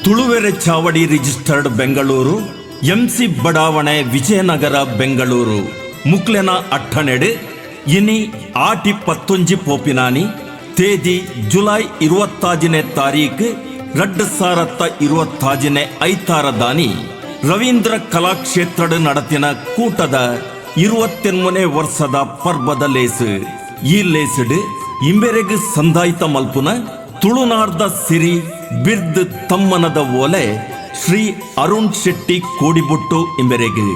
ತುಳುವೆರೆ ಚಾವಡಿ registered Bengaluru, MC ಬಡಾವಣೆ ವಿಜಯನಗರ ಬೆಂಗಳೂರು. ಮುಕ್ಲೆನ ಅಟ್ಟನೆಡು ಇನಿ ಆಟಿ 19 ಪೋಪಿನಾನಿ ತೇದಿ ಜುಲೈ 26ನೇ ತಾರೀಕು 2026 ಐತಾರದಾನಿ ರವೀಂದ್ರ ಕಲಾಕ್ಷೇತ್ರ ನಡತಿನ ಕೂಟದ 28ನೇ ವರ್ಷದ ಪರ್ಬದ ಲೇಸು. ಈ ಲೇಸುಡು ಇಂಬೆರೆಗು ಸಂದಾಯಿತ ಮಲ್ಪುನ ತುಳುನಾರ್ದ ಸಿರಿ ಬಿರ್ದ್ ತಮ್ಮನದ ಓಲೆ ಶ್ರೀ ಅರುಣ್ ಶೆಟ್ಟಿ ಕೋಡಿಬೊಟ್ಟು ಇಂಬೆರೆಗು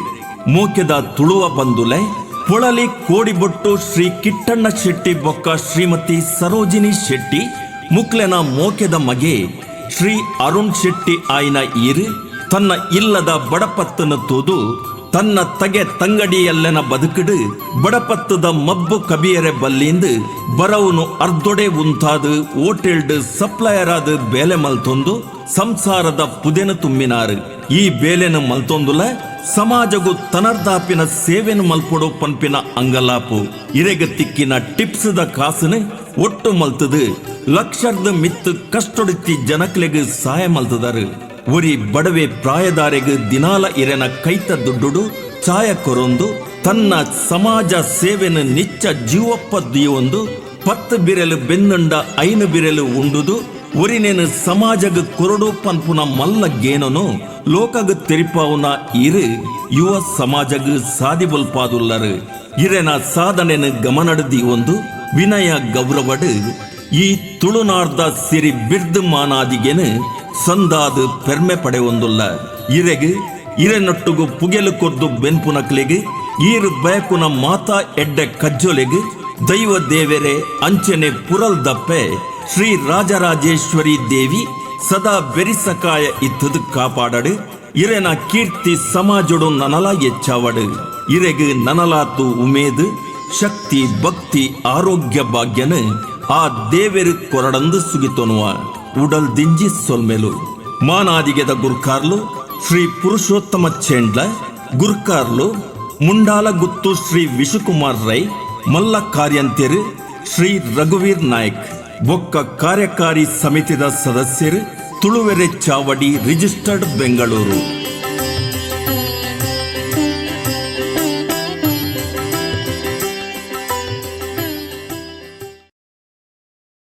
ಮೂಕೆದ ತುಳುವ ಬಂದುಲೆ ಪೊಳಲಿ ಕೋಡಿಬೊಟ್ಟು ಶ್ರೀ ಕಿಟ್ಟಣ್ಣ ಶೆಟ್ಟಿ ಬೊಕ್ಕ ಶ್ರೀಮತಿ ಸರೋಜಿನಿ ಶೆಟ್ಟಿ ಮುಕ್ಲೆನ ಮೋಕೆದ ಮಗೆ ಶ್ರೀ ಅರುಣ್ ಶೆಟ್ಟಿ ಆಯ್ನ ಈರು ತನ್ನ ಇಲ್ಲದ ಬಡಪತ್ತನ್ನು ತೂದು ತನ್ನ ತಗೆ ತಂಗಡಿಯಲ್ಲೆನ ಬದುಕುಡು ಬಡಪತ್ತದ ಮಬ್ಬು ಕಬಿಯರೆ ಬಲ್ಲಿಂದು ಬರವನು ಅರ್ಧೊಡೆ ಉಂತಾದು ಓಟೆಲ್ಡ್ ಸಪ್ಲೈಯರ್ ಆದ ಬೇಲೆ ಮಲ್ತೊಂದು ಸಂಸಾರದ ಪುದೆನ ತುಂಬಿನಾರು. ಈ ಬೇಲೆನ ಮಲ್ತೊಂದುಲ ಸಮಾಜಗು ತನರ್ದಾಪಿನ ಸೇವೆನು ಮಲ್ಪೊಡು ಪನ್ಪಿನ ಅಂಗಲಾಪು ಇರೆಗ ತಿಕ್ಕಿನ ಟಿಪ್ಸ್ದ ಕಾಸನು ಒಟ್ಟು ಮಲ್ತದು ಲಕ್ಷರ್ದ ಮಿತ್ತು ಕಷ್ಟೊಡುತ್ತಿ ಜನಕ್ಲೆಗು ಸಹಾಯ ಮಲ್ತದರು. ಒರಿ ಬಡವೆ ಪ್ರಾಯದಾರೆಗು ದಿನಾಲ ಇರೆನ ಕೈತ ದುಡ್ಡುಡು ಚಾಯ ಕೊರೊಂದು ತನ್ನ ಸಮಾಜ ಸೇವೆನ ನಿಚ್ಚ ಜೀವಪ್ಪ ದಿಯೊಂದು 10 ಬಿರೆಲು ಬೆನ್ನುಂಡ 5 ಬಿರೆಲು ಉಂಡುದು ಒರಿನೇನು ಸಮಾಜಗ ಕೊರಡು ಪನ್ಪುನ ಮಲ್ಲ ಗೇನನು ಲೋಕಗ ತೆರಿಪಾವುನ ಇರು ಯುವ ಸಮಾಜಗ ಸಾಧಿಬಲ್ಪಾದುಲ್ಲರು. ಇರೆನ ಸಾಧನೆನ ಗಮನಡದಿ ಒಂದು ವಿನಯ ಗೌರವಡು ಈ ತುಳುನಾರ್ದ ಸಿರಿ ಬಿರ್ದು ಮಾನಾದಿಗೆನು ಸಂದಾದು ಪೆರ್ಮೆ ಪಡೆಯೊಂದುಲ್ಲ. ಇರೆಗು ಇರೆನೊಟ್ಟುಗು ಪುಗೆಲು ಕೊರ್ದು ಬೆನ್ಪುನಕ್ಲೆಗು ಈರು ಬಯಕುನ ಮಾತಾ ಎಡ್ಡೆ ಕಜ್ಜೊಲೆಗು ದೈವ ದೇವೆರೆ ಅಂಚನೆ ಪುರಲ್ ದಪ್ಪೆ ಶ್ರೀ ರಾಜರಾಜೇಶ್ವರಿ ದೇವಿ ಸದಾ ಬೆರಿಸಕಾಯ ಇತ್ತದು ಕಾಪಾಡಡು. ಇರೆನ ಕೀರ್ತಿ ಸಮಾಜೊಡು ನನಲ ಎಚ್ಚಾವಡು. ಇರೆಗು ನನಲಾತು ಉಮೇದು ಶಕ್ತಿ ಭಕ್ತಿ ಆರೋಗ್ಯ ಭಾಗ್ಯನು ಆ ದೇವೆರು ಕೊರಡಂದು ಸುಗಿತೊನುವ ಉಡಲ್ ದಿಂಜಿ ಸೊಲ್ಮೆಲು. ಮಾನಾದಿಗೆದ ಗುರ್ಕಾರ್ಲು ಶ್ರೀ ಪುರುಷೋತ್ತಮ ಚೇಂಡ್ಲ ಗುರ್ಕಾರ್ಲು ಮುಂಡಾಲ ಗುತ್ತು ಶ್ರೀ ವಿಶುಕುಮಾರ್ ರೈ ಮಲ್ಲ ಕಾರ್ಯಂತೆರು ಶ್ರೀ ರಘುವೀರ್ ನಾಯಕ್ ಬೊಕ್ಕ ಕಾರ್ಯಕಾರಿ ಸಮಿತಿದ ಸದಸ್ಯರು ತುಳುವೆರೆ ಚಾವಡಿ ರಿಜಿಸ್ಟರ್ಡ್ ಬೆಂಗಳೂರು.